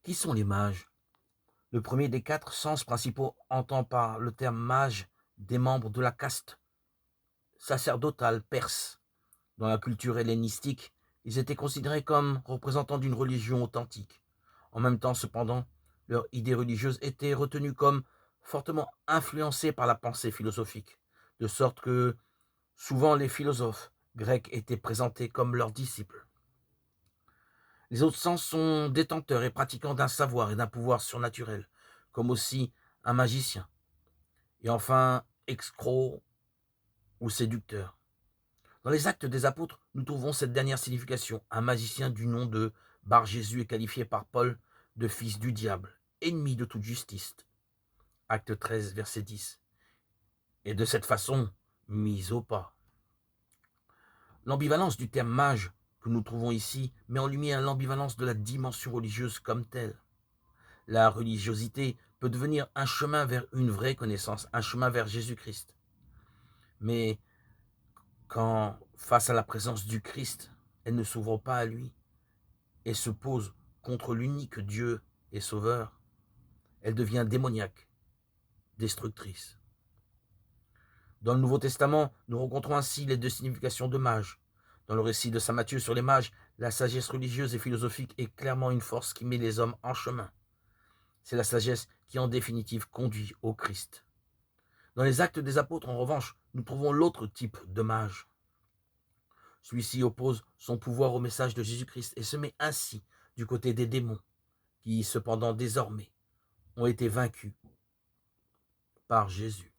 Qui sont les mages? Le premier des quatre sens principaux entend par le terme mage des membres de la caste sacerdotale perse. Dans la culture hellénistique, ils étaient considérés comme représentants d'une religion authentique. En même temps, cependant, leur idée religieuse était retenue comme fortement influencée par la pensée philosophique, de sorte que souvent les philosophes grecs étaient présentés comme leurs disciples. Les autres sens sont détenteurs et pratiquants d'un savoir et d'un pouvoir surnaturel, comme aussi un magicien, et enfin escroc ou séducteur. Dans les Actes des Apôtres, nous trouvons cette dernière signification. Un magicien du nom de Bar-Jésus est qualifié par Paul de fils du diable, ennemi de toute justice. Acte 13, verset 10. Et de cette façon, mis au pas. L'ambivalence du terme mage que nous trouvons ici met en lumière l'ambivalence de la dimension religieuse comme telle. La religiosité peut devenir un chemin vers une vraie connaissance, un chemin vers Jésus-Christ. Mais quand, face à la présence du Christ, elle ne s'ouvre pas à lui et se pose contre l'unique Dieu et Sauveur, elle devient démoniaque, destructrice. Dans le Nouveau Testament, nous rencontrons ainsi les deux significations de mage. Dans le récit de saint Matthieu sur les mages, la sagesse religieuse et philosophique est clairement une force qui met les hommes en chemin. C'est la sagesse qui en définitive conduit au Christ. Dans les Actes des Apôtres, en revanche, nous trouvons l'autre type de mage. Celui-ci oppose son pouvoir au message de Jésus-Christ et se met ainsi du côté des démons, qui cependant désormais ont été vaincus par Jésus.